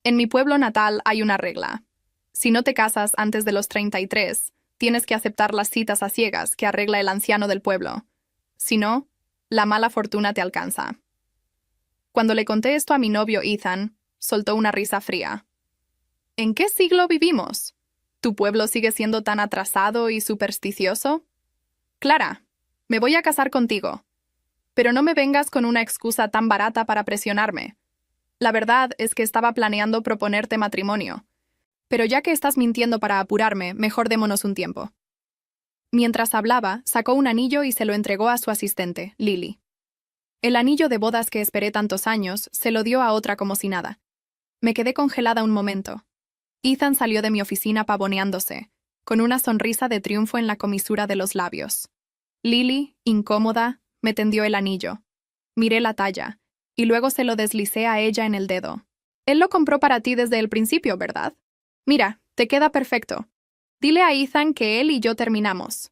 En mi pueblo natal hay una regla. Si no te casas antes de los 33, tienes que aceptar las citas a ciegas que arregla el anciano del pueblo. Si no, la mala fortuna te alcanza. Cuando le conté esto a mi novio Ethan, soltó una risa fría. ¿En qué siglo vivimos? ¿Tu pueblo sigue siendo tan atrasado y supersticioso? Clara, me voy a casar contigo. Pero no me vengas con una excusa tan barata para presionarme. La verdad es que estaba planeando proponerte matrimonio. Pero ya que estás mintiendo para apurarme, mejor démonos un tiempo. Mientras hablaba, sacó un anillo y se lo entregó a su asistente, Lily. El anillo de bodas que esperé tantos años se lo dio a otra como si nada. Me quedé congelada un momento. Ethan salió de mi oficina pavoneándose, con una sonrisa de triunfo en la comisura de los labios. Lily, incómoda, me tendió el anillo. Miré la talla, y luego se lo deslicé a ella en el dedo. Él lo compró para ti desde el principio, ¿verdad? Mira, te queda perfecto. Dile a Ethan que él y yo terminamos.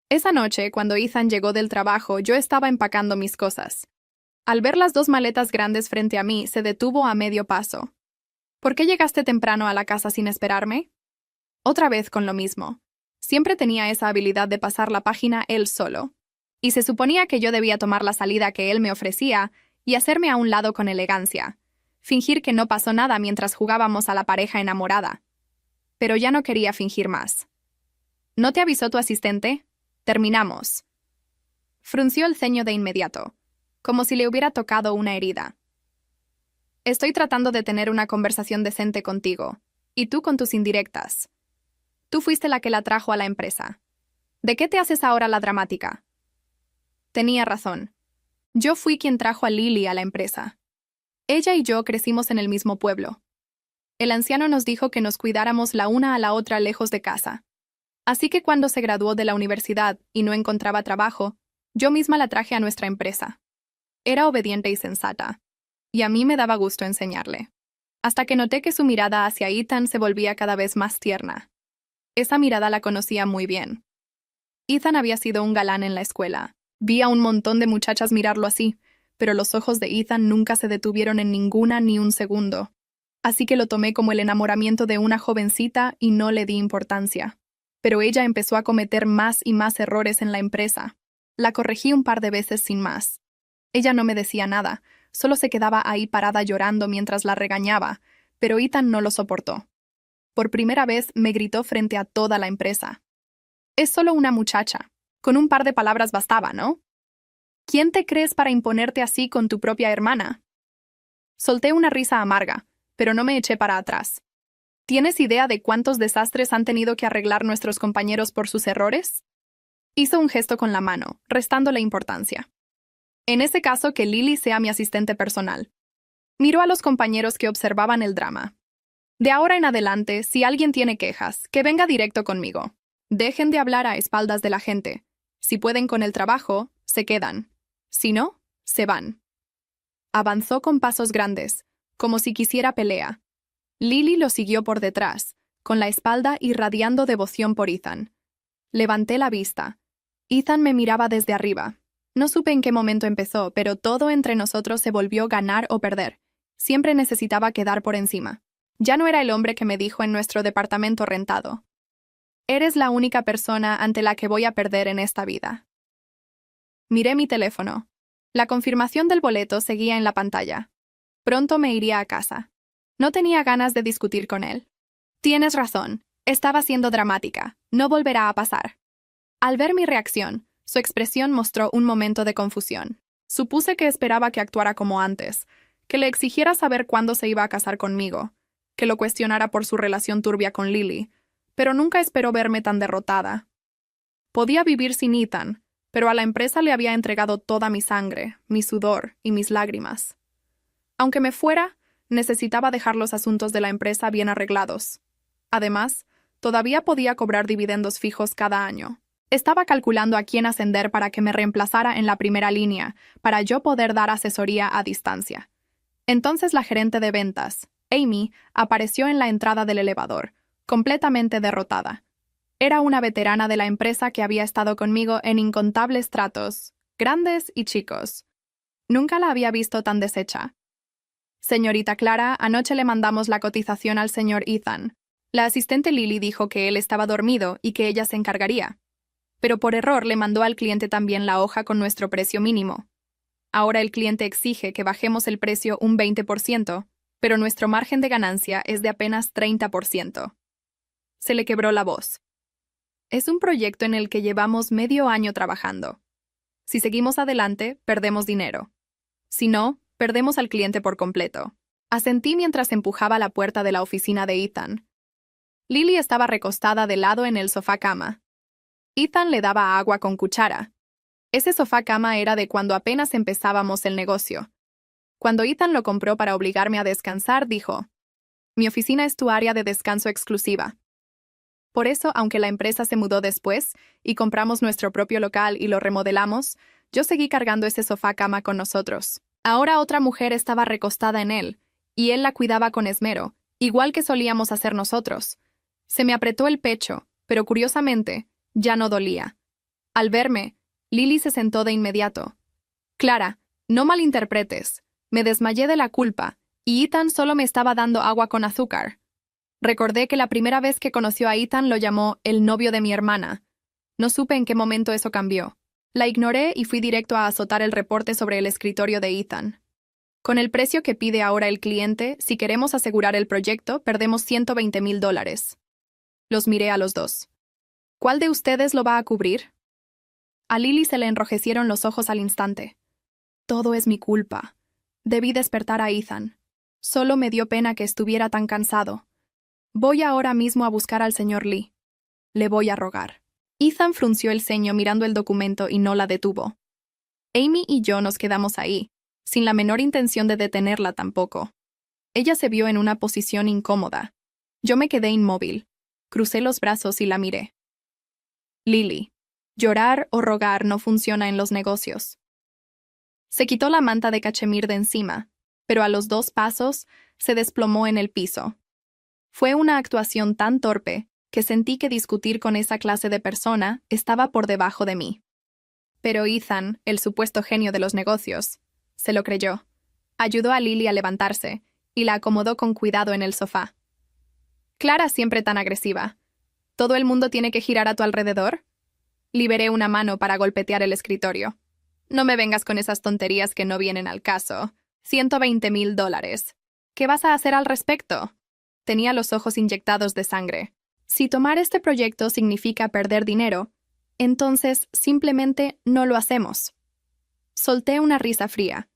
Esa noche, cuando Ethan llegó del trabajo, yo estaba empacando mis cosas. Al ver las dos maletas grandes frente a mí, se detuvo a medio paso. ¿Por qué llegaste temprano a la casa sin esperarme? Otra vez con lo mismo. Siempre tenía esa habilidad de pasar la página él solo. Y se suponía que yo debía tomar la salida que él me ofrecía y hacerme a un lado con elegancia. Fingir que no pasó nada mientras jugábamos a la pareja enamorada. Pero ya no quería fingir más. ¿No te avisó tu asistente? Terminamos. Frunció el ceño de inmediato, como si le hubiera tocado una herida. Estoy tratando de tener una conversación decente contigo, y tú con tus indirectas. Tú fuiste la que la trajo a la empresa. ¿De qué te haces ahora la dramática? Tenía razón. Yo fui quien trajo a Lily a la empresa. Ella y yo crecimos en el mismo pueblo. El anciano nos dijo que nos cuidáramos la una a la otra lejos de casa. Así que cuando se graduó de la universidad y no encontraba trabajo, yo misma la traje a nuestra empresa. Era obediente y sensata, y a mí me daba gusto enseñarle. Hasta que noté que su mirada hacia Ethan se volvía cada vez más tierna. Esa mirada la conocía muy bien. Ethan había sido un galán en la escuela. Vi a un montón de muchachas mirarlo así, pero los ojos de Ethan nunca se detuvieron en ninguna ni un segundo. Así que lo tomé como el enamoramiento de una jovencita y no le di importancia. Pero ella empezó a cometer más y más errores en la empresa. La corregí un par de veces sin más. Ella no me decía nada, solo se quedaba ahí parada llorando mientras la regañaba, pero Ethan no lo soportó. Por primera vez me gritó frente a toda la empresa. Es solo una muchacha. Con un par de palabras bastaba, ¿no? ¿Quién te crees para imponerte así con tu propia hermana? Solté una risa amarga, pero no me eché para atrás. ¿Tienes idea de cuántos desastres han tenido que arreglar nuestros compañeros por sus errores? Hizo un gesto con la mano, restándole importancia. En ese caso, que Lily sea mi asistente personal. Miró a los compañeros que observaban el drama. De ahora en adelante, si alguien tiene quejas, que venga directo conmigo. Dejen de hablar a espaldas de la gente. Si pueden con el trabajo, se quedan. Si no, se van. Avanzó con pasos grandes, como si quisiera pelea. Lily lo siguió por detrás, con la espalda irradiando devoción por Ethan. Levanté la vista. Ethan me miraba desde arriba. No supe en qué momento empezó, pero todo entre nosotros se volvió ganar o perder. Siempre necesitaba quedar por encima. Ya no era el hombre que me dijo en nuestro departamento rentado: eres la única persona ante la que voy a perder en esta vida. Miré mi teléfono. La confirmación del boleto seguía en la pantalla. Pronto me iría a casa. No tenía ganas de discutir con él. Tienes razón, estaba siendo dramática, no volverá a pasar. Al ver mi reacción, su expresión mostró un momento de confusión. Supuse que esperaba que actuara como antes, que le exigiera saber cuándo se iba a casar conmigo, que lo cuestionara por su relación turbia con Lily, pero nunca esperó verme tan derrotada. Podía vivir sin Ethan, pero a la empresa le había entregado toda mi sangre, mi sudor y mis lágrimas. Aunque me fuera, necesitaba dejar los asuntos de la empresa bien arreglados. Además, todavía podía cobrar dividendos fijos cada año. Estaba calculando a quién ascender para que me reemplazara en la primera línea, para yo poder dar asesoría a distancia. Entonces la gerente de ventas, Amy, apareció en la entrada del elevador, completamente derrotada. Era una veterana de la empresa que había estado conmigo en incontables tratos, grandes y chicos. Nunca la había visto tan deshecha. Señorita Clara, anoche le mandamos la cotización al señor Ethan. La asistente Lily dijo que él estaba dormido y que ella se encargaría. Pero por error le mandó al cliente también la hoja con nuestro precio mínimo. Ahora el cliente exige que bajemos el precio un 20%, pero nuestro margen de ganancia es de apenas 30%. Se le quebró la voz. Es un proyecto en el que llevamos medio año trabajando. Si seguimos adelante, perdemos dinero. Si no, perdemos al cliente por completo. Asentí mientras empujaba la puerta de la oficina de Ethan. Lily estaba recostada de lado en el sofá-cama. Ethan le daba agua con cuchara. Ese sofá-cama era de cuando apenas empezábamos el negocio. Cuando Ethan lo compró para obligarme a descansar, dijo: «Mi oficina es tu área de descanso exclusiva». Por eso, aunque la empresa se mudó después y compramos nuestro propio local y lo remodelamos, yo seguí cargando ese sofá-cama con nosotros. Ahora otra mujer estaba recostada en él, y él la cuidaba con esmero, igual que solíamos hacer nosotros. Se me apretó el pecho, pero curiosamente, ya no dolía. Al verme, Lily se sentó de inmediato. «Clara, no malinterpretes. Me desmayé de la culpa, y Ethan solo me estaba dando agua con azúcar». Recordé que la primera vez que conoció a Ethan lo llamó el novio de mi hermana. No supe en qué momento eso cambió. La ignoré y fui directo a azotar el reporte sobre el escritorio de Ethan. Con el precio que pide ahora el cliente, si queremos asegurar el proyecto, perdemos $120,000. Los miré a los dos. ¿Cuál de ustedes lo va a cubrir? A Lily se le enrojecieron los ojos al instante. Todo es mi culpa. Debí despertar a Ethan. Solo me dio pena que estuviera tan cansado. Voy ahora mismo a buscar al señor Lee. Le voy a rogar. Ethan frunció el ceño mirando el documento y no la detuvo. Amy y yo nos quedamos ahí, sin la menor intención de detenerla tampoco. Ella se vio en una posición incómoda. Yo me quedé inmóvil. Crucé los brazos y la miré. Lily, llorar o rogar no funciona en los negocios. Se quitó la manta de cachemir de encima, pero a los 2 pasos se desplomó en el piso. Fue una actuación tan torpe que sentí que discutir con esa clase de persona estaba por debajo de mí. Pero Ethan, el supuesto genio de los negocios, se lo creyó. Ayudó a Lily a levantarse y la acomodó con cuidado en el sofá. «Clara, siempre tan agresiva. ¿Todo el mundo tiene que girar a tu alrededor?» Liberé una mano para golpetear el escritorio. «No me vengas con esas tonterías que no vienen al caso. $120,000. ¿Qué vas a hacer al respecto?» Tenía los ojos inyectados de sangre. Si tomar este proyecto significa perder dinero, entonces simplemente no lo hacemos. Solté una risa fría.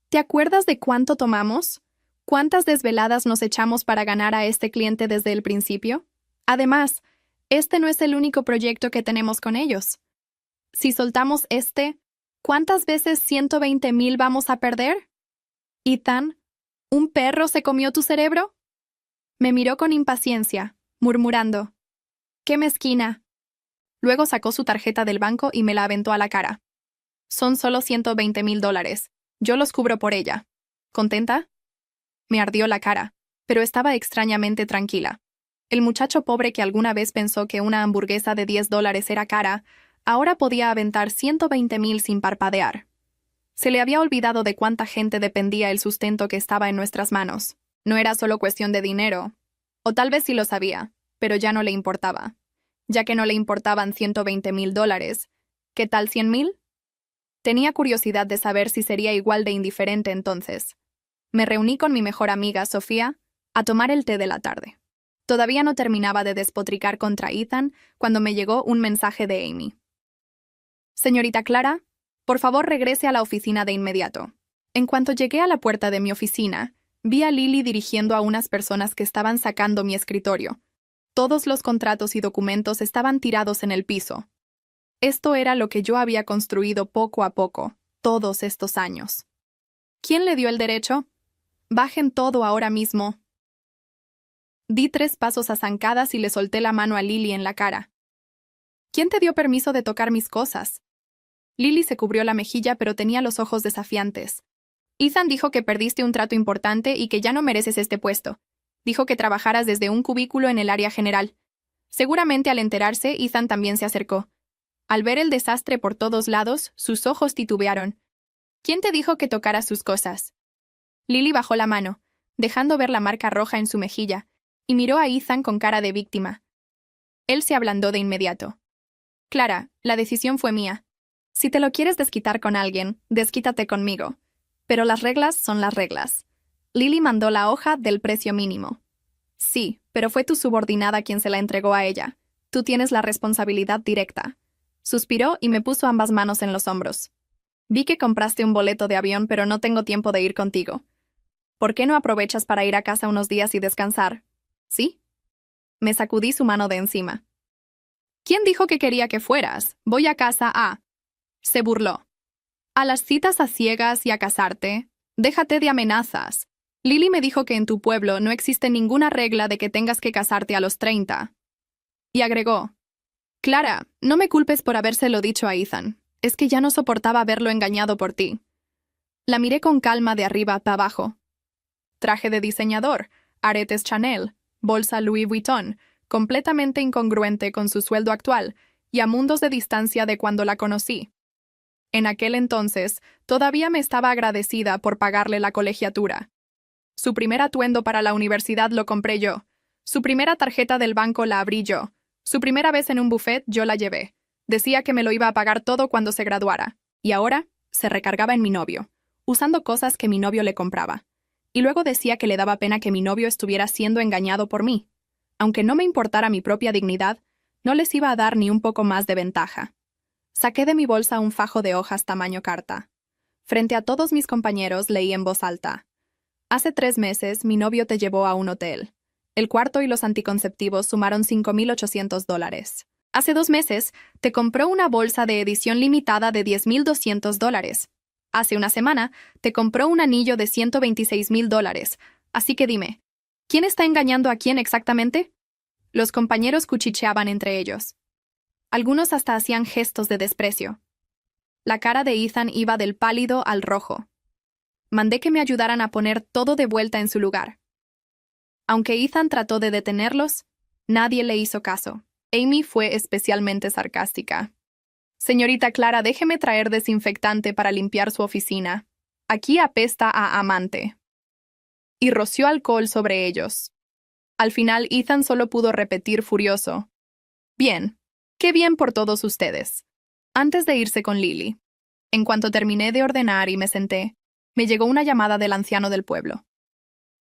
¿Te acuerdas de cuánto tomamos? ¿Cuántas desveladas nos echamos para ganar a este cliente desde el principio? Además, este no es el único proyecto que tenemos con ellos. Si soltamos este, ¿cuántas veces 120,000 vamos a perder? Ethan, ¿un perro se comió tu cerebro? Me miró con impaciencia, murmurando: «¡Qué mezquina!». Luego sacó su tarjeta del banco y me la aventó a la cara. «Son solo $120,000. Yo los cubro por ella. ¿Contenta?». Me ardió la cara, pero estaba extrañamente tranquila. El muchacho pobre que alguna vez pensó que una hamburguesa de $10 era cara, ahora podía aventar 120,000 sin parpadear. Se le había olvidado de cuánta gente dependía el sustento que estaba en nuestras manos. No era solo cuestión de dinero. O tal vez sí lo sabía, pero ya no le importaba. Ya que no le importaban $120,000, ¿qué tal 100,000? Tenía curiosidad de saber si sería igual de indiferente entonces. Me reuní con mi mejor amiga, Sofía, a tomar el té de la tarde. Todavía no terminaba de despotricar contra Ethan cuando me llegó un mensaje de Amy. «Señorita Clara, por favor regrese a la oficina de inmediato». En cuanto llegué a la puerta de mi oficina, vi a Lily dirigiendo a unas personas que estaban sacando mi escritorio. Todos los contratos y documentos estaban tirados en el piso. Esto era lo que yo había construido poco a poco, todos estos años. ¿Quién le dio el derecho? Bajen todo ahora mismo. Di 3 pasos a zancadas y le solté la mano a Lily en la cara. ¿Quién te dio permiso de tocar mis cosas? Lily se cubrió la mejilla, pero tenía los ojos desafiantes. Ethan dijo que perdiste un trato importante y que ya no mereces este puesto. Dijo que trabajaras desde un cubículo en el área general. Seguramente al enterarse, Ethan también se acercó. Al ver el desastre por todos lados, sus ojos titubearon. ¿Quién te dijo que tocaras sus cosas? Lily bajó la mano, dejando ver la marca roja en su mejilla, y miró a Ethan con cara de víctima. Él se ablandó de inmediato. Clara, la decisión fue mía. Si te lo quieres desquitar con alguien, desquítate conmigo. Pero las reglas son las reglas. Lily mandó la hoja del precio mínimo. Sí, pero fue tu subordinada quien se la entregó a ella. Tú tienes la responsabilidad directa. Suspiró y me puso ambas manos en los hombros. Vi que compraste un boleto de avión, pero no tengo tiempo de ir contigo. ¿Por qué no aprovechas para ir a casa unos días y descansar? ¿Sí? Me sacudí su mano de encima. ¿Quién dijo que quería que fueras? Voy a casa a... Se burló. ¿A las citas a ciegas y a casarte? Déjate de amenazas. Lily me dijo que en tu pueblo no existe ninguna regla de que tengas que casarte a los 30. Y agregó, Clara, no me culpes por habérselo dicho a Ethan. Es que ya no soportaba verlo engañado por ti. La miré con calma de arriba para abajo. Traje de diseñador, aretes Chanel, bolsa Louis Vuitton, completamente incongruente con su sueldo actual y a mundos de distancia de cuando la conocí. En aquel entonces, todavía me estaba agradecida por pagarle la colegiatura. Su primer atuendo para la universidad lo compré yo. Su primera tarjeta del banco la abrí yo. Su primera vez en un buffet yo la llevé. Decía que me lo iba a pagar todo cuando se graduara. Y ahora se recargaba en mi novio, usando cosas que mi novio le compraba. Y luego decía que le daba pena que mi novio estuviera siendo engañado por mí. Aunque no me importara mi propia dignidad, no les iba a dar ni un poco más de ventaja. Saqué de mi bolsa un fajo de hojas tamaño carta. Frente a todos mis compañeros leí en voz alta. Hace 3 meses mi novio te llevó a un hotel. El cuarto y los anticonceptivos sumaron $5,800. Hace 2 meses te compró una bolsa de edición limitada de $10,200. Hace una semana te compró un anillo de $126,000. Así que dime, ¿quién está engañando a quién exactamente? Los compañeros cuchicheaban entre ellos. Algunos hasta hacían gestos de desprecio. La cara de Ethan iba del pálido al rojo. Mandé que me ayudaran a poner todo de vuelta en su lugar. Aunque Ethan trató de detenerlos, nadie le hizo caso. Amy fue especialmente sarcástica. Señorita Clara, déjeme traer desinfectante para limpiar su oficina. Aquí apesta a amante. Y roció alcohol sobre ellos. Al final, Ethan solo pudo repetir furioso. Bien. Qué bien por todos ustedes. Antes de irse con Lily. En cuanto terminé de ordenar y me senté, me llegó una llamada del anciano del pueblo.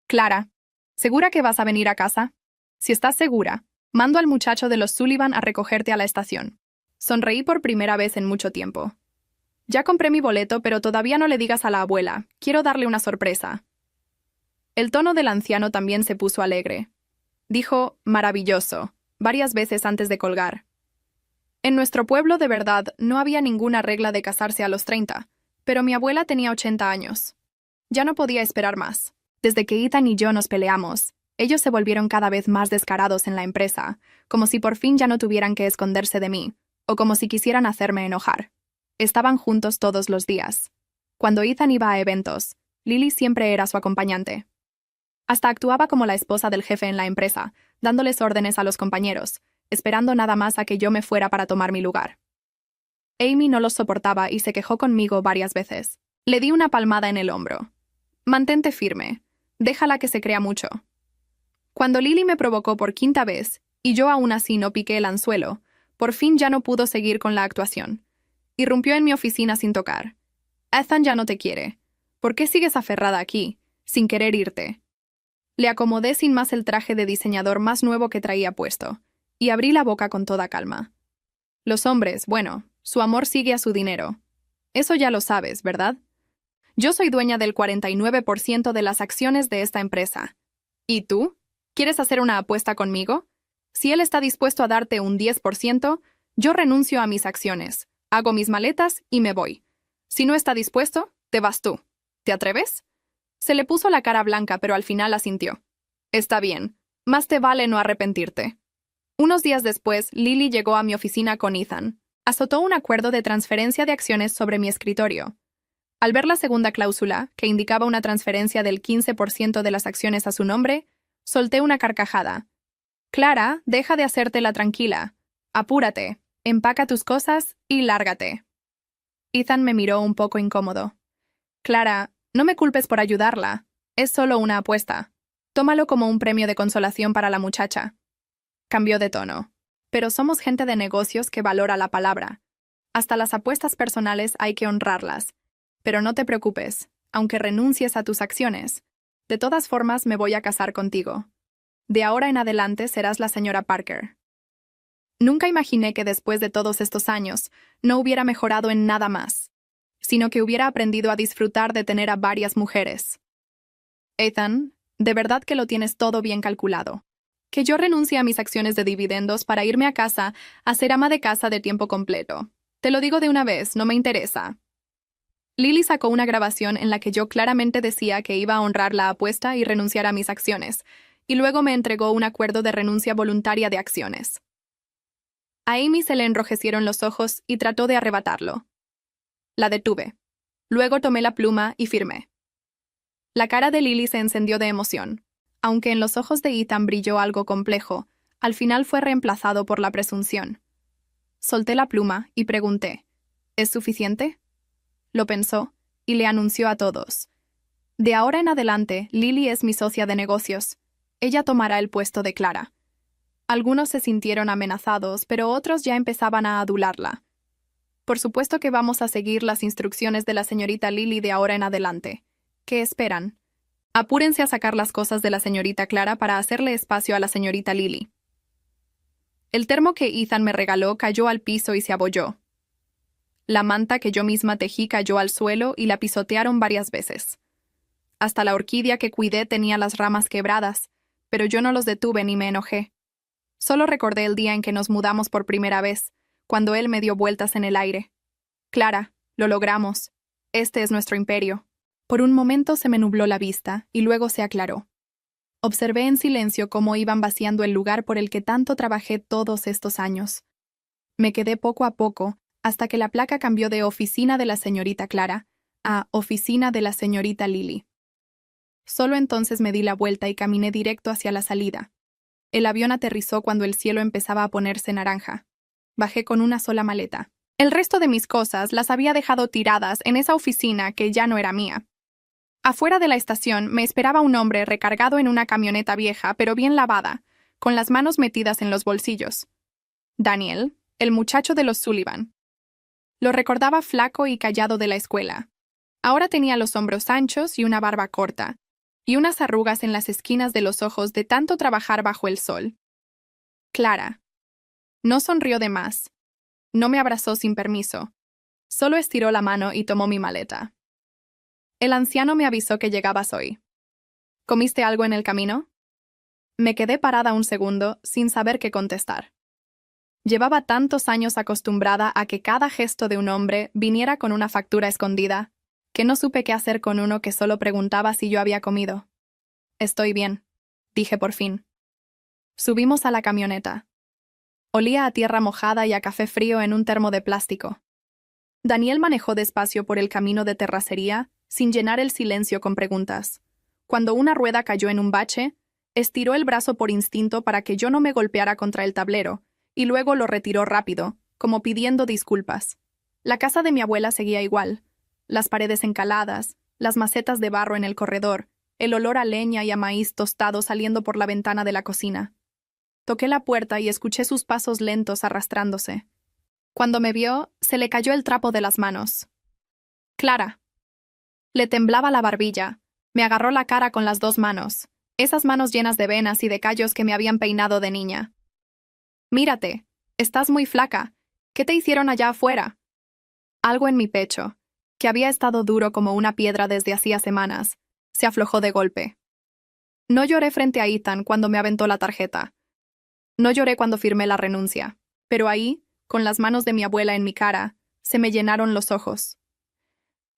Clara, ¿segura que vas a venir a casa? Si estás segura, mando al muchacho de los Sullivan a recogerte a la estación. Sonreí por primera vez en mucho tiempo. Ya compré mi boleto, pero todavía no le digas a la abuela. Quiero darle una sorpresa. El tono del anciano también se puso alegre. Dijo, maravilloso, varias veces antes de colgar. En nuestro pueblo de verdad no había ninguna regla de casarse a los 30, pero mi abuela tenía 80 años. Ya no podía esperar más. Desde que Ethan y yo nos peleamos, ellos se volvieron cada vez más descarados en la empresa, como si por fin ya no tuvieran que esconderse de mí, o como si quisieran hacerme enojar. Estaban juntos todos los días. Cuando Ethan iba a eventos, Lily siempre era su acompañante. Hasta actuaba como la esposa del jefe en la empresa, dándoles órdenes a los compañeros, esperando nada más a que yo me fuera para tomar mi lugar. Amy no los soportaba y se quejó conmigo varias veces. Le di una palmada en el hombro. Mantente firme. Déjala que se crea mucho. Cuando Lily me provocó por 5ª vez, y yo aún así no piqué el anzuelo, por fin ya no pudo seguir con la actuación. Irrumpió en mi oficina sin tocar. Ethan ya no te quiere. ¿Por qué sigues aferrada aquí, sin querer irte? Le acomodé sin más el traje de diseñador más nuevo que traía puesto, y abrí la boca con toda calma. Los hombres, bueno, su amor sigue a su dinero. Eso ya lo sabes, ¿verdad? Yo soy dueña del 49% de las acciones de esta empresa. ¿Y tú? ¿Quieres hacer una apuesta conmigo? Si él está dispuesto a darte un 10%, yo renuncio a mis acciones, hago mis maletas y me voy. Si no está dispuesto, te vas tú. ¿Te atreves? Se le puso la cara blanca, pero al final asintió. Está bien. Más te vale no arrepentirte. Unos días después, Lily llegó a mi oficina con Ethan. Azotó un acuerdo de transferencia de acciones sobre mi escritorio. Al ver la segunda cláusula, que indicaba una transferencia del 15% de las acciones a su nombre, solté una carcajada. Clara, deja de hacértela tranquila. Apúrate, empaca tus cosas y lárgate. Ethan me miró un poco incómodo. Clara, no me culpes por ayudarla. Es solo una apuesta. Tómalo como un premio de consolación para la muchacha. Cambió de tono. Pero somos gente de negocios que valora la palabra. Hasta las apuestas personales hay que honrarlas. Pero no te preocupes, aunque renuncies a tus acciones. De todas formas, me voy a casar contigo. De ahora en adelante serás la señora Parker. Nunca imaginé que después de todos estos años no hubiera mejorado en nada más, sino que hubiera aprendido a disfrutar de tener a varias mujeres. Ethan, de verdad que lo tienes todo bien calculado. Que yo renuncie a mis acciones de dividendos para irme a casa a ser ama de casa de tiempo completo. Te lo digo de una vez, no me interesa. Lily sacó una grabación en la que yo claramente decía que iba a honrar la apuesta y renunciar a mis acciones, y luego me entregó un acuerdo de renuncia voluntaria de acciones. A Amy se le enrojecieron los ojos y trató de arrebatarlo. La detuve. Luego tomé la pluma y firmé. La cara de Lily se encendió de emoción. Aunque en los ojos de Ethan brilló algo complejo, al final fue reemplazado por la presunción. Solté la pluma y pregunté, ¿es suficiente? Lo pensó y le anunció a todos. De ahora en adelante, Lily es mi socia de negocios. Ella tomará el puesto de Clara. Algunos se sintieron amenazados, pero otros ya empezaban a adularla. Por supuesto que vamos a seguir las instrucciones de la señorita Lily de ahora en adelante. ¿Qué esperan? Apúrense a sacar las cosas de la señorita Clara para hacerle espacio a la señorita Lily. El termo que Ethan me regaló cayó al piso y se abolló. La manta que yo misma tejí cayó al suelo y la pisotearon varias veces. Hasta la orquídea que cuidé tenía las ramas quebradas, pero yo no los detuve ni me enojé. Solo recordé el día en que nos mudamos por primera vez, cuando él me dio vueltas en el aire. Clara, lo logramos. Este es nuestro imperio. Por un momento se me nubló la vista y luego se aclaró. Observé en silencio cómo iban vaciando el lugar por el que tanto trabajé todos estos años. Me quedé poco a poco hasta que la placa cambió de oficina de la señorita Clara a oficina de la señorita Lily. Solo entonces me di la vuelta y caminé directo hacia la salida. El avión aterrizó cuando el cielo empezaba a ponerse naranja. Bajé con una sola maleta. El resto de mis cosas las había dejado tiradas en esa oficina que ya no era mía. Afuera de la estación me esperaba un hombre recargado en una camioneta vieja pero bien lavada, con las manos metidas en los bolsillos. Daniel, el muchacho de los Sullivan. Lo recordaba flaco y callado de la escuela. Ahora tenía los hombros anchos y una barba corta, y unas arrugas en las esquinas de los ojos de tanto trabajar bajo el sol. Clara. No sonrió de más. No me abrazó sin permiso. Solo estiró la mano y tomó mi maleta. El anciano me avisó que llegabas hoy. ¿Comiste algo en el camino? Me quedé parada un segundo, sin saber qué contestar. Llevaba tantos años acostumbrada a que cada gesto de un hombre viniera con una factura escondida, que no supe qué hacer con uno que solo preguntaba si yo había comido. Estoy bien, dije por fin. Subimos a la camioneta. Olía a tierra mojada y a café frío en un termo de plástico. Daniel manejó despacio por el camino de terracería, sin llenar el silencio con preguntas. Cuando una rueda cayó en un bache, estiró el brazo por instinto para que yo no me golpeara contra el tablero, y luego lo retiró rápido, como pidiendo disculpas. La casa de mi abuela seguía igual. Las paredes encaladas, las macetas de barro en el corredor, el olor a leña y a maíz tostado saliendo por la ventana de la cocina. Toqué la puerta y escuché sus pasos lentos arrastrándose. Cuando me vio, se le cayó el trapo de las manos. Clara. Le temblaba la barbilla. Me agarró la cara con las dos manos, esas manos llenas de venas y de callos que me habían peinado de niña. Mírate, estás muy flaca. ¿Qué te hicieron allá afuera? Algo en mi pecho, que había estado duro como una piedra desde hacía semanas, se aflojó de golpe. No lloré frente a Ethan cuando me aventó la tarjeta. No lloré cuando firmé la renuncia, pero ahí, con las manos de mi abuela en mi cara, se me llenaron los ojos.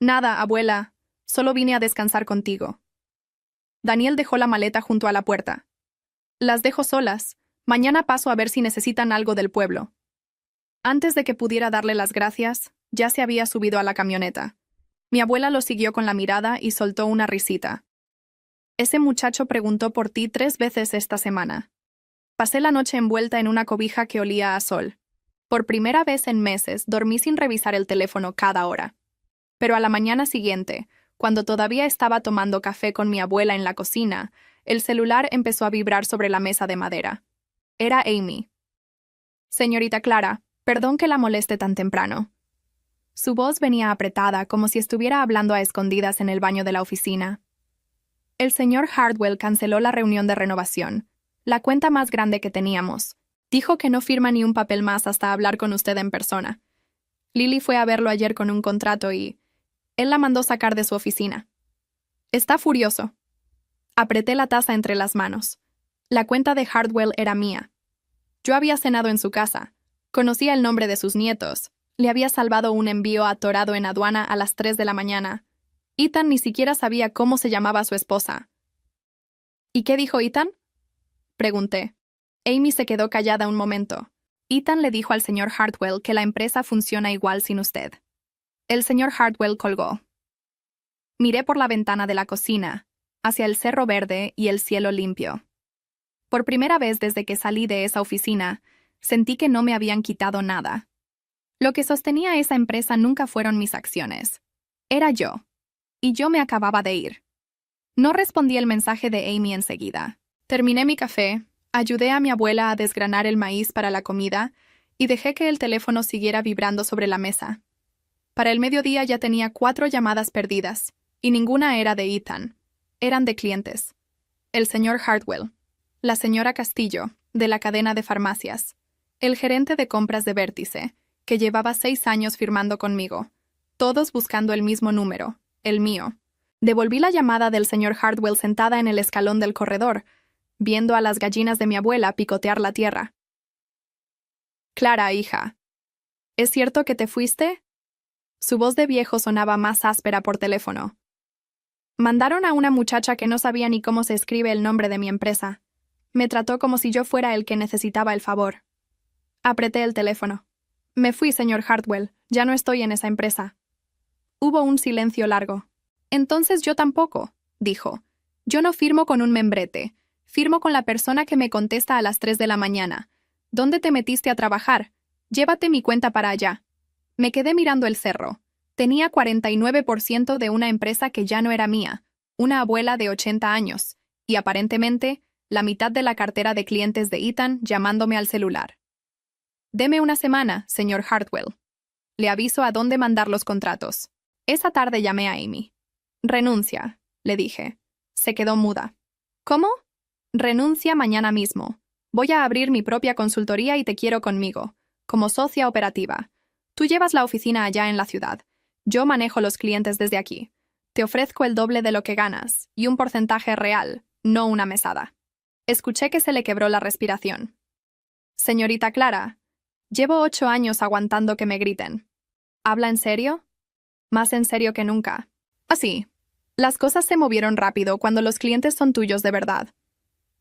Nada, abuela, solo vine a descansar contigo. Daniel dejó la maleta junto a la puerta. Las dejo solas. Mañana paso a ver si necesitan algo del pueblo. Antes de que pudiera darle las gracias, ya se había subido a la camioneta. Mi abuela lo siguió con la mirada y soltó una risita. Ese muchacho preguntó por ti 3 veces esta semana. Pasé la noche envuelta en una cobija que olía a sol. Por primera vez en meses dormí sin revisar el teléfono cada hora. Pero a la mañana siguiente, Cuando todavía estaba tomando café con mi abuela en la cocina, el celular empezó a vibrar sobre la mesa de madera. Era Amy. Señorita Clara, perdón que la moleste tan temprano. Su voz venía apretada, como si estuviera hablando a escondidas en el baño de la oficina. El señor Hardwell canceló la reunión de renovación, la cuenta más grande que teníamos. Dijo que no firma ni un papel más hasta hablar con usted en persona. Lily fue a verlo ayer con un contrato y él la mandó sacar de su oficina. Está furioso. Apreté la taza entre las manos. La cuenta de Hardwell era mía. Yo había cenado en su casa. Conocía el nombre de sus nietos. Le había salvado un envío atorado en aduana a las 3 de la mañana. Ethan ni siquiera sabía cómo se llamaba su esposa. ¿Y qué dijo Ethan? Pregunté. Amy se quedó callada un momento. Ethan le dijo al señor Hardwell que la empresa funciona igual sin usted. El señor Hardwell colgó. Miré por la ventana de la cocina, hacia el cerro verde y el cielo limpio. Por primera vez desde que salí de esa oficina, sentí que no me habían quitado nada. Lo que sostenía esa empresa nunca fueron mis acciones. Era yo. Y yo me acababa de ir. No respondí el mensaje de Amy enseguida. Terminé mi café, ayudé a mi abuela a desgranar el maíz para la comida y dejé que el teléfono siguiera vibrando sobre la mesa. Para el mediodía ya tenía 4 llamadas perdidas, y ninguna era de Ethan. Eran de clientes. El señor Hardwell, la señora Castillo, de la cadena de farmacias, el gerente de compras de Vértice, que llevaba 6 años firmando conmigo, todos buscando el mismo número, el mío. Devolví la llamada del señor Hardwell sentada en el escalón del corredor, viendo a las gallinas de mi abuela picotear la tierra. Clara, hija, ¿es cierto que te fuiste? Su voz de viejo sonaba más áspera por teléfono. Mandaron a una muchacha que no sabía ni cómo se escribe el nombre de mi empresa. Me trató como si yo fuera el que necesitaba el favor. Apreté el teléfono. Me fui, señor Hardwell. Ya no estoy en esa empresa. Hubo un silencio largo. Entonces yo tampoco, dijo. Yo no firmo con un membrete. Firmo con la persona que me contesta a las 3 de la mañana. ¿Dónde te metiste a trabajar? Llévate mi cuenta para allá. Me quedé mirando el cerro. Tenía 49% de una empresa que ya no era mía, una abuela de 80 años, y aparentemente la mitad de la cartera de clientes de Ethan llamándome al celular. Deme una semana, señor Hardwell. Le aviso a dónde mandar los contratos. Esa tarde llamé a Amy. Renuncia, le dije. Se quedó muda. ¿Cómo? Renuncia mañana mismo. Voy a abrir mi propia consultoría y te quiero conmigo, como socia operativa. Tú llevas la oficina allá en la ciudad. Yo manejo los clientes desde aquí. Te ofrezco el doble de lo que ganas, y un porcentaje real, no una mesada. Escuché que se le quebró la respiración. Señorita Clara, llevo 8 años aguantando que me griten. ¿Habla en serio? Más en serio que nunca. Así. Las cosas se movieron rápido cuando los clientes son tuyos de verdad.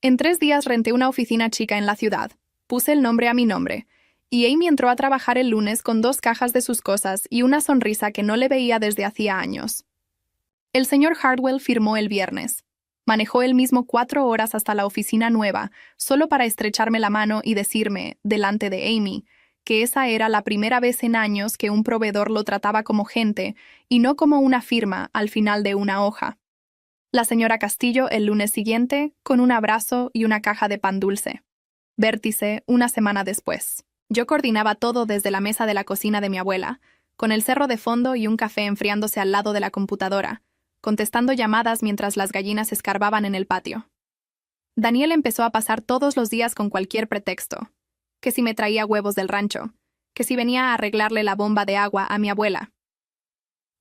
En 3 días renté una oficina chica en la ciudad. Puse el nombre a mi nombre. Y Amy entró a trabajar el lunes con 2 cajas de sus cosas y una sonrisa que no le veía desde hacía años. El señor Hardwell firmó el viernes. Manejó él mismo 4 horas hasta la oficina nueva, solo para estrecharme la mano y decirme, delante de Amy, que esa era la primera vez en años que un proveedor lo trataba como gente y no como una firma al final de una hoja. La señora Castillo el lunes siguiente, con un abrazo y una caja de pan dulce. Vértice, una semana después. Yo coordinaba todo desde la mesa de la cocina de mi abuela, con el cerro de fondo y un café enfriándose al lado de la computadora, contestando llamadas mientras las gallinas escarbaban en el patio. Daniel empezó a pasar todos los días con cualquier pretexto, que si me traía huevos del rancho, que si venía a arreglarle la bomba de agua a mi abuela.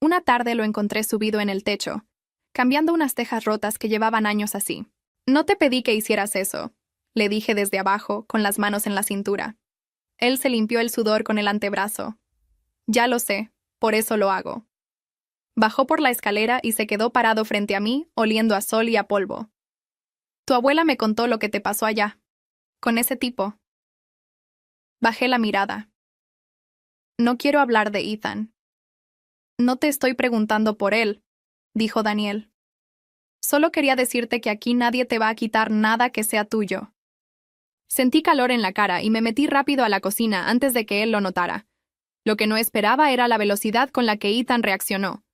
Una tarde lo encontré subido en el techo, cambiando unas tejas rotas que llevaban años así. No te pedí que hicieras eso, le dije desde abajo, con las manos en la cintura. Él se limpió el sudor con el antebrazo. Ya lo sé, por eso lo hago. Bajó por la escalera y se quedó parado frente a mí, oliendo a sol y a polvo. Tu abuela me contó lo que te pasó allá, con ese tipo. Bajé la mirada. No quiero hablar de Ethan. No te estoy preguntando por él, dijo Daniel. Solo quería decirte que aquí nadie te va a quitar nada que sea tuyo. Sentí calor en la cara y me metí rápido a la cocina antes de que él lo notara. Lo que no esperaba era la velocidad con la que Ethan reaccionó.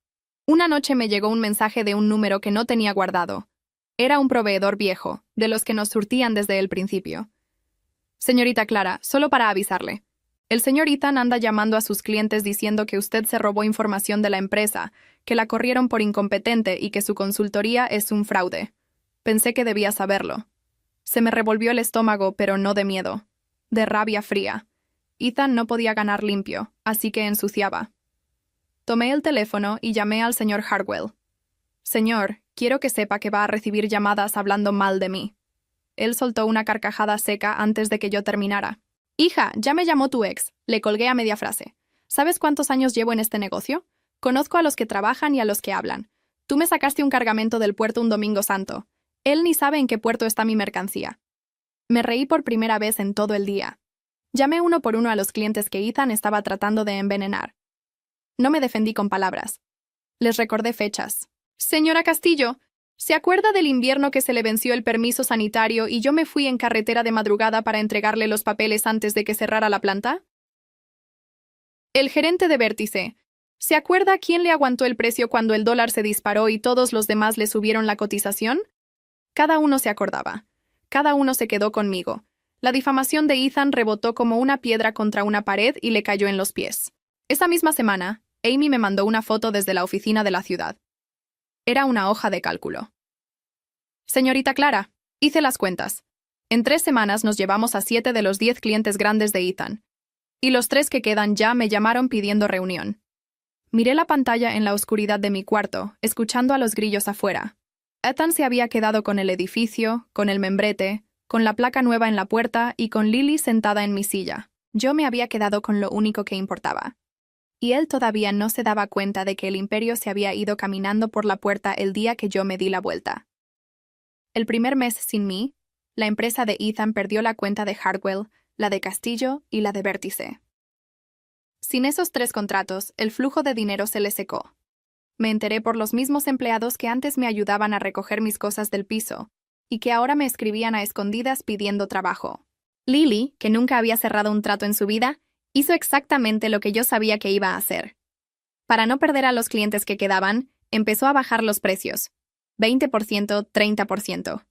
Una noche me llegó un mensaje de un número que no tenía guardado. Era un proveedor viejo, de los que nos surtían desde el principio. Señorita Clara, solo para avisarle. El señor Ethan anda llamando a sus clientes diciendo que usted se robó información de la empresa, que la corrieron por incompetente y que su consultoría es un fraude. Pensé que debía saberlo. Se me revolvió el estómago, pero no de miedo. De rabia fría. Ethan no podía ganar limpio, así que ensuciaba. Tomé el teléfono y llamé al señor Hartwell. Señor, quiero que sepa que va a recibir llamadas hablando mal de mí. Él soltó una carcajada seca antes de que yo terminara. Hija, ya me llamó tu ex. Le colgué a media frase. ¿Sabes cuántos años llevo en este negocio? Conozco a los que trabajan y a los que hablan. Tú me sacaste un cargamento del puerto un domingo santo. Él ni sabe en qué puerto está mi mercancía. Me reí por primera vez en todo el día. Llamé uno por uno a los clientes que Ethan estaba tratando de envenenar. No me defendí con palabras. Les recordé fechas. Señora Castillo, ¿se acuerda del invierno que se le venció el permiso sanitario y yo me fui en carretera de madrugada para entregarle los papeles antes de que cerrara la planta? El gerente de Vértice. ¿Se acuerda quién le aguantó el precio cuando el dólar se disparó y todos los demás le subieron la cotización? Cada uno se acordaba. Cada uno se quedó conmigo. La difamación de Ethan rebotó como una piedra contra una pared y le cayó en los pies. Esa misma semana, Amy me mandó una foto desde la oficina de la ciudad. Era una hoja de cálculo. Señorita Clara, hice las cuentas. En 3 semanas nos llevamos a 7 de los 10 clientes grandes de Ethan. Y los 3 que quedan ya me llamaron pidiendo reunión. Miré la pantalla en la oscuridad de mi cuarto, escuchando a los grillos afuera. Ethan se había quedado con el edificio, con el membrete, con la placa nueva en la puerta y con Lily sentada en mi silla. Yo me había quedado con lo único que importaba. Y él todavía no se daba cuenta de que el imperio se había ido caminando por la puerta el día que yo me di la vuelta. El primer mes sin mí, la empresa de Ethan perdió la cuenta de Hartwell, la de Castillo y la de Vértice. Sin esos 3 contratos, el flujo de dinero se le secó. Me enteré por los mismos empleados que antes me ayudaban a recoger mis cosas del piso, y que ahora me escribían a escondidas pidiendo trabajo. Lily, que nunca había cerrado un trato en su vida, hizo exactamente lo que yo sabía que iba a hacer. Para no perder a los clientes que quedaban, empezó a bajar los precios. 20%, 30%.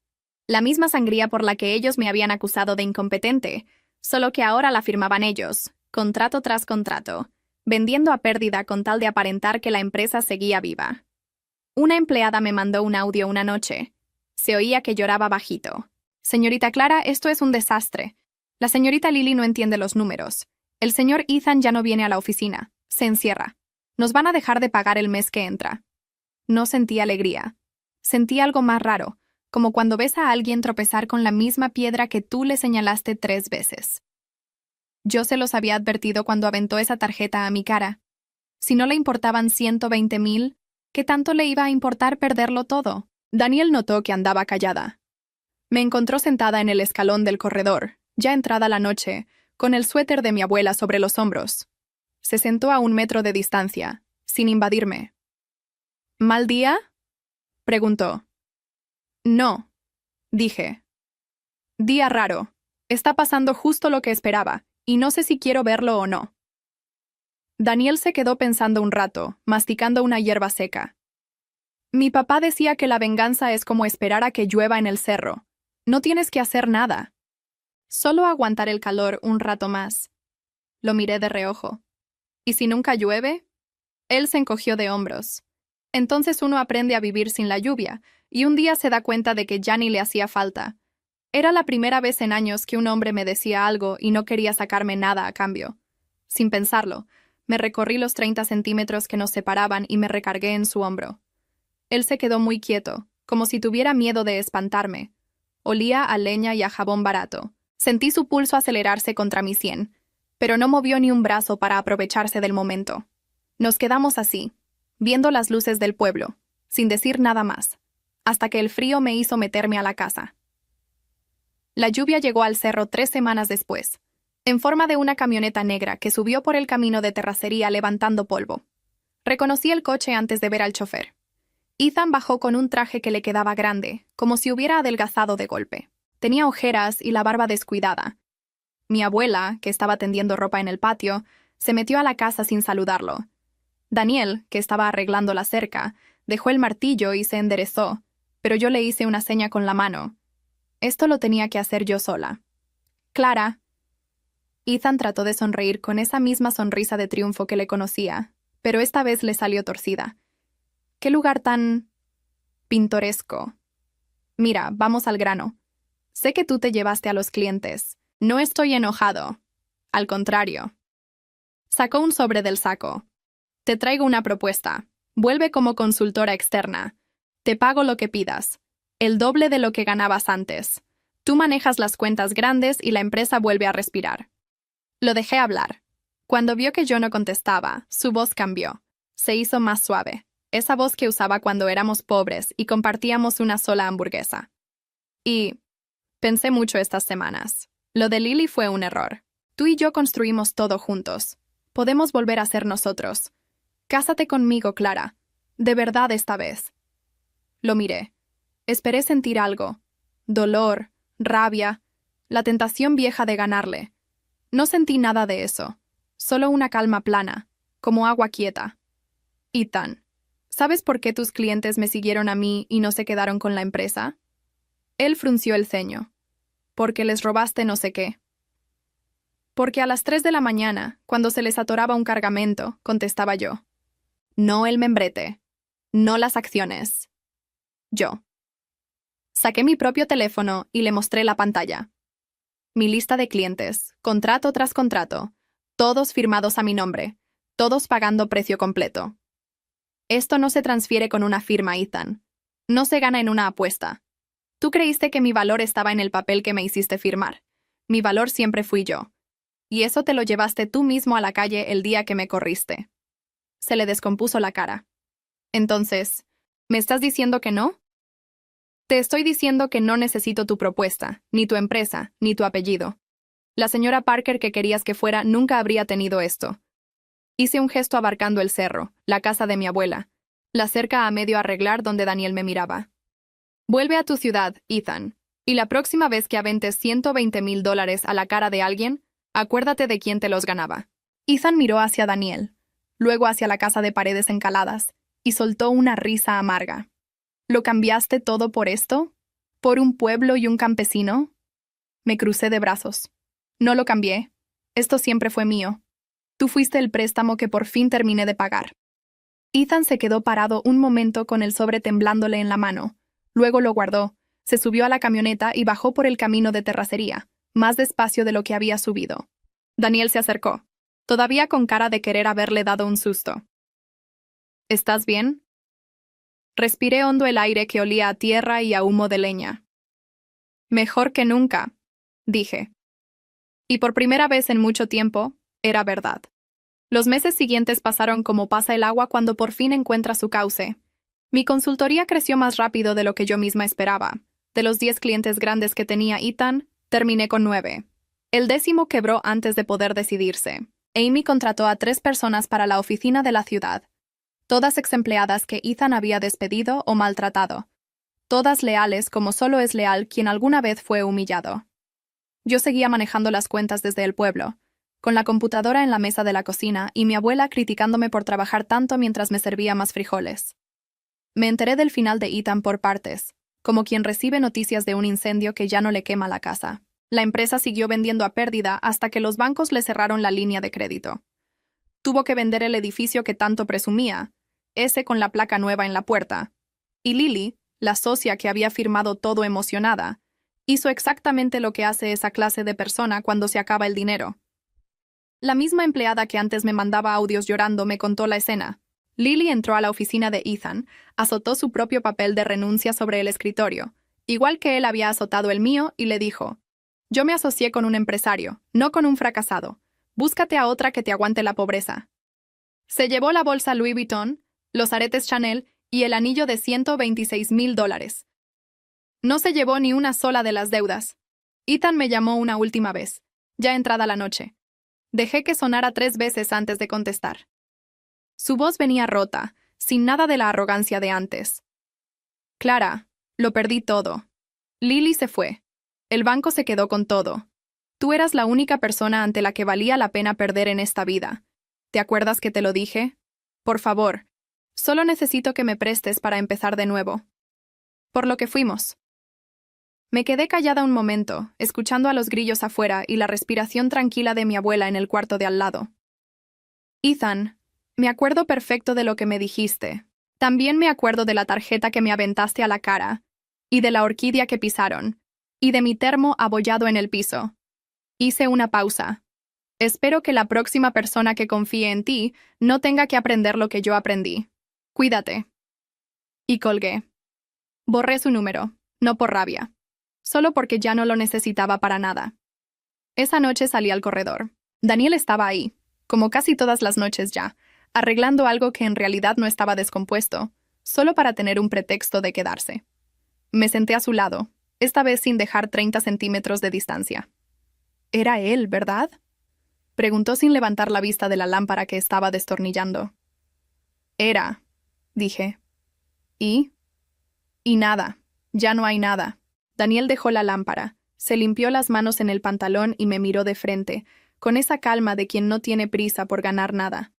La misma sangría por la que ellos me habían acusado de incompetente, solo que ahora la firmaban ellos, contrato tras contrato, vendiendo a pérdida con tal de aparentar que la empresa seguía viva. Una empleada me mandó un audio una noche. Se oía que lloraba bajito. Señorita Clara, esto es un desastre. La señorita Lily no entiende los números. El señor Ethan ya no viene a la oficina. Se encierra. Nos van a dejar de pagar el mes que entra. No sentí alegría. Sentí algo más raro, como cuando ves a alguien tropezar con la misma piedra que tú le señalaste 3 veces. Yo se los había advertido cuando aventó esa tarjeta a mi cara. Si no le importaban 120,000, ¿qué tanto le iba a importar perderlo todo? Daniel notó que andaba callada. Me encontró sentada en el escalón del corredor, ya entrada la noche, con el suéter de mi abuela sobre los hombros. Se sentó a 1 metro de distancia, sin invadirme. ¿Mal día?, preguntó. No, dije. Día raro. Está pasando justo lo que esperaba, y no sé si quiero verlo o no. Daniel se quedó pensando un rato, masticando una hierba seca. Mi papá decía que la venganza es como esperar a que llueva en el cerro. No tienes que hacer nada. Solo aguantar el calor un rato más. Lo miré de reojo. ¿Y si nunca llueve? Él se encogió de hombros. Entonces uno aprende a vivir sin la lluvia, y un día se da cuenta de que ya ni le hacía falta. Era la primera vez en años que un hombre me decía algo y no quería sacarme nada a cambio. Sin pensarlo, me recorrí los 30 centímetros que nos separaban y me recargué en su hombro. Él se quedó muy quieto, como si tuviera miedo de espantarme. Olía a leña y a jabón barato. Sentí su pulso acelerarse contra mi sien, pero no movió ni un brazo para aprovecharse del momento. Nos quedamos así, viendo las luces del pueblo, sin decir nada más, hasta que el frío me hizo meterme a la casa. La lluvia llegó al cerro 3 semanas después, en forma de una camioneta negra que subió por el camino de terracería levantando polvo. Reconocí el coche antes de ver al chofer. Ethan bajó con un traje que le quedaba grande, como si hubiera adelgazado de golpe. Tenía ojeras y la barba descuidada. Mi abuela, que estaba tendiendo ropa en el patio, se metió a la casa sin saludarlo. Daniel, que estaba arreglando la cerca, dejó el martillo y se enderezó, pero yo le hice una seña con la mano. Esto lo tenía que hacer yo sola. Clara. Ethan trató de sonreír con esa misma sonrisa de triunfo que le conocía, pero esta vez le salió torcida. ¡Qué lugar tan pintoresco! Mira, vamos al grano. Sé que tú te llevaste a los clientes. No estoy enojado. Al contrario. Sacó un sobre del saco. Te traigo una propuesta. Vuelve como consultora externa. Te pago lo que pidas. El doble de lo que ganabas antes. Tú manejas las cuentas grandes y la empresa vuelve a respirar. Lo dejé hablar. Cuando vio que yo no contestaba, su voz cambió. Se hizo más suave. Esa voz que usaba cuando éramos pobres y compartíamos una sola hamburguesa. Y pensé mucho estas semanas. Lo de Lily fue un error. Tú y yo construimos todo juntos. Podemos volver a ser nosotros. Cásate conmigo, Clara. De verdad esta vez. Lo miré. Esperé sentir algo. Dolor, rabia, la tentación vieja de ganarle. No sentí nada de eso. Solo una calma plana, como agua quieta. Ethan, ¿sabes por qué tus clientes me siguieron a mí y no se quedaron con la empresa? Él frunció el ceño. Porque les robaste no sé qué. Porque a las 3 de la mañana, cuando se les atoraba un cargamento, contestaba yo. No el membrete. No las acciones. Yo. Saqué mi propio teléfono y le mostré la pantalla. Mi lista de clientes, contrato tras contrato, todos firmados a mi nombre, todos pagando precio completo. Esto no se transfiere con una firma, Ethan. No se gana en una apuesta. Tú creíste que mi valor estaba en el papel que me hiciste firmar. Mi valor siempre fui yo. Y eso te lo llevaste tú mismo a la calle el día que me corriste. Se le descompuso la cara. Entonces, ¿me estás diciendo que no? Te estoy diciendo que no necesito tu propuesta, ni tu empresa, ni tu apellido. La señora Parker que querías que fuera nunca habría tenido esto. Hice un gesto abarcando el cerro, la casa de mi abuela, la cerca a medio arreglar donde Daniel me miraba. Vuelve a tu ciudad, Ethan, y la próxima vez que aventes $120,000 a la cara de alguien, acuérdate de quién te los ganaba. Ethan miró hacia Daniel, luego hacia la casa de paredes encaladas, y soltó una risa amarga. ¿Lo cambiaste todo por esto? ¿Por un pueblo y un campesino? Me crucé de brazos. No lo cambié. Esto siempre fue mío. Tú fuiste el préstamo que por fin terminé de pagar. Ethan se quedó parado un momento con el sobre temblándole en la mano. Luego lo guardó, se subió a la camioneta y bajó por el camino de terracería, más despacio de lo que había subido. Daniel se acercó, todavía con cara de querer haberle dado un susto. ¿Estás bien? Respiré hondo el aire que olía a tierra y a humo de leña. Mejor que nunca, dije. Y por primera vez en mucho tiempo, era verdad. Los meses siguientes pasaron como pasa el agua cuando por fin encuentra su cauce. Mi consultoría creció más rápido de lo que yo misma esperaba. De los 10 clientes grandes que tenía Ethan, terminé con 9. El 10º quebró antes de poder decidirse. Amy contrató a 3 personas para la oficina de la ciudad. Todas exempleadas que Ethan había despedido o maltratado. Todas leales como solo es leal quien alguna vez fue humillado. Yo seguía manejando las cuentas desde el pueblo, con la computadora en la mesa de la cocina y mi abuela criticándome por trabajar tanto mientras me servía más frijoles. Me enteré del final de Ethan por partes, como quien recibe noticias de un incendio que ya no le quema la casa. La empresa siguió vendiendo a pérdida hasta que los bancos le cerraron la línea de crédito. Tuvo que vender el edificio que tanto presumía, ese con la placa nueva en la puerta. Y Lily, la socia que había firmado todo emocionada, hizo exactamente lo que hace esa clase de persona cuando se acaba el dinero. La misma empleada que antes me mandaba audios llorando me contó la escena. Lily entró a la oficina de Ethan, azotó su propio papel de renuncia sobre el escritorio, igual que él había azotado el mío, y le dijo: «Yo me asocié con un empresario, no con un fracasado. Búscate a otra que te aguante la pobreza». Se llevó la bolsa Louis Vuitton, los aretes Chanel y el anillo de $126,000. No se llevó ni una sola de las deudas. Ethan me llamó una última vez, ya entrada la noche. Dejé que sonara 3 veces antes de contestar. Su voz venía rota, sin nada de la arrogancia de antes. «Clara, lo perdí todo. Lily se fue. El banco se quedó con todo. Tú eras la única persona ante la que valía la pena perder en esta vida. ¿Te acuerdas que te lo dije? Por favor, solo necesito que me prestes para empezar de nuevo. Por lo que fuimos. Me quedé callada un momento, escuchando a los grillos afuera y la respiración tranquila de mi abuela en el cuarto de al lado. Ethan, me acuerdo perfecto de lo que me dijiste. También me acuerdo de la tarjeta que me aventaste a la cara, y de la orquídea que pisaron, y de mi termo abollado en el piso. Hice una pausa. Espero que la próxima persona que confíe en ti no tenga que aprender lo que yo aprendí. Cuídate. Y colgué. Borré su número, no por rabia, solo porque ya no lo necesitaba para nada. Esa noche salí al corredor. Daniel estaba ahí, como casi todas las noches ya, arreglando algo que en realidad no estaba descompuesto, solo para tener un pretexto de quedarse. Me senté a su lado, esta vez sin dejar 30 centímetros de distancia. Era él, ¿verdad? Preguntó sin levantar la vista de la lámpara que estaba destornillando. Era, dije. ¿Y? Y nada, ya no hay nada. Daniel dejó la lámpara, se limpió las manos en el pantalón y me miró de frente, con esa calma de quien no tiene prisa por ganar nada.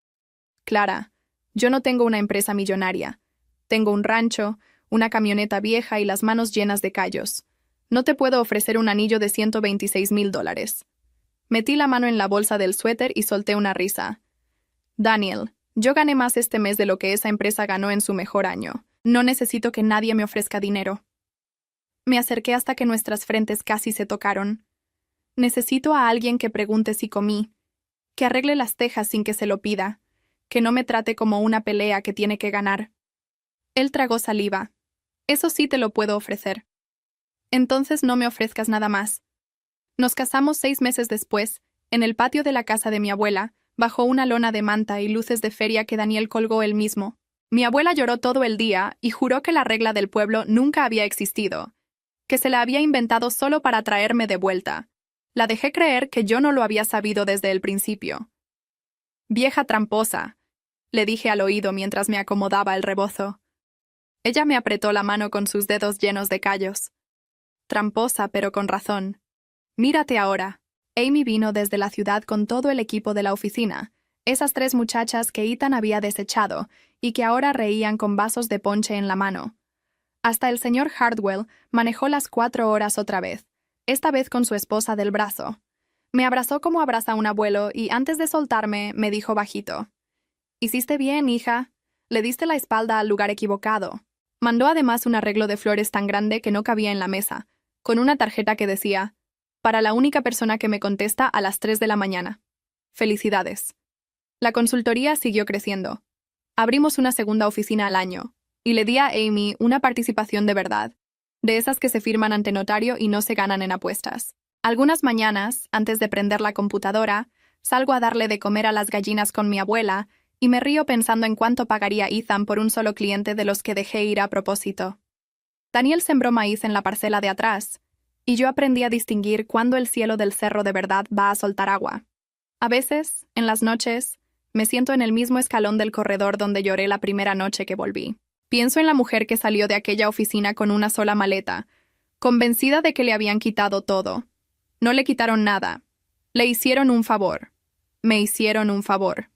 Clara, yo no tengo una empresa millonaria. Tengo un rancho, una camioneta vieja y las manos llenas de callos. No te puedo ofrecer un anillo de $126,000. Metí la mano en la bolsa del suéter y solté una risa. Daniel, yo gané más este mes de lo que esa empresa ganó en su mejor año. No necesito que nadie me ofrezca dinero. Me acerqué hasta que nuestras frentes casi se tocaron. Necesito a alguien que pregunte si comí, que arregle las tejas sin que se lo pida, que no me trate como una pelea que tiene que ganar. Él tragó saliva. Eso sí te lo puedo ofrecer. Entonces no me ofrezcas nada más. Nos casamos 6 meses después, en el patio de la casa de mi abuela, bajo una lona de manta y luces de feria que Daniel colgó él mismo. Mi abuela lloró todo el día y juró que la regla del pueblo nunca había existido, que se la había inventado solo para traerme de vuelta. La dejé creer que yo no lo había sabido desde el principio. Vieja tramposa, le dije al oído mientras me acomodaba el rebozo. Ella me apretó la mano con sus dedos llenos de callos. Tramposa, pero con razón. Mírate ahora. Amy vino desde la ciudad con todo el equipo de la oficina, esas 3 muchachas que Ethan había desechado y que ahora reían con vasos de ponche en la mano. Hasta el señor Hardwell manejó las 4 horas otra vez, esta vez con su esposa del brazo. Me abrazó como abraza a un abuelo y antes de soltarme me dijo bajito: «Hiciste bien, hija. Le diste la espalda al lugar equivocado». Mandó además un arreglo de flores tan grande que no cabía en la mesa, con una tarjeta que decía: «Para la única persona que me contesta a las 3 de la mañana. Felicidades». La consultoría siguió creciendo. Abrimos una segunda oficina al año, y le di a Amy una participación de verdad, de esas que se firman ante notario y no se ganan en apuestas. Algunas mañanas, antes de prender la computadora, salgo a darle de comer a las gallinas con mi abuela y me río pensando en cuánto pagaría Ethan por un solo cliente de los que dejé ir a propósito. Daniel sembró maíz en la parcela de atrás, y yo aprendí a distinguir cuándo el cielo del cerro de verdad va a soltar agua. A veces, en las noches, me siento en el mismo escalón del corredor donde lloré la primera noche que volví. Pienso en la mujer que salió de aquella oficina con una sola maleta, convencida de que le habían quitado todo. No le quitaron nada. Le hicieron un favor. Me hicieron un favor.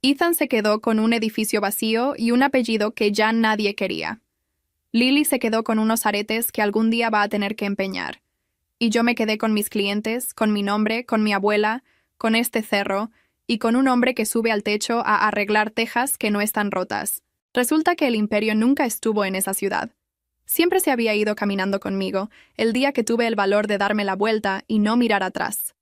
Ethan se quedó con un edificio vacío y un apellido que ya nadie quería. Lily se quedó con unos aretes que algún día va a tener que empeñar. Y yo me quedé con mis clientes, con mi nombre, con mi abuela, con este cerro, y con un hombre que sube al techo a arreglar tejas que no están rotas. Resulta que el imperio nunca estuvo en esa ciudad. Siempre se había ido caminando conmigo, el día que tuve el valor de darme la vuelta y no mirar atrás.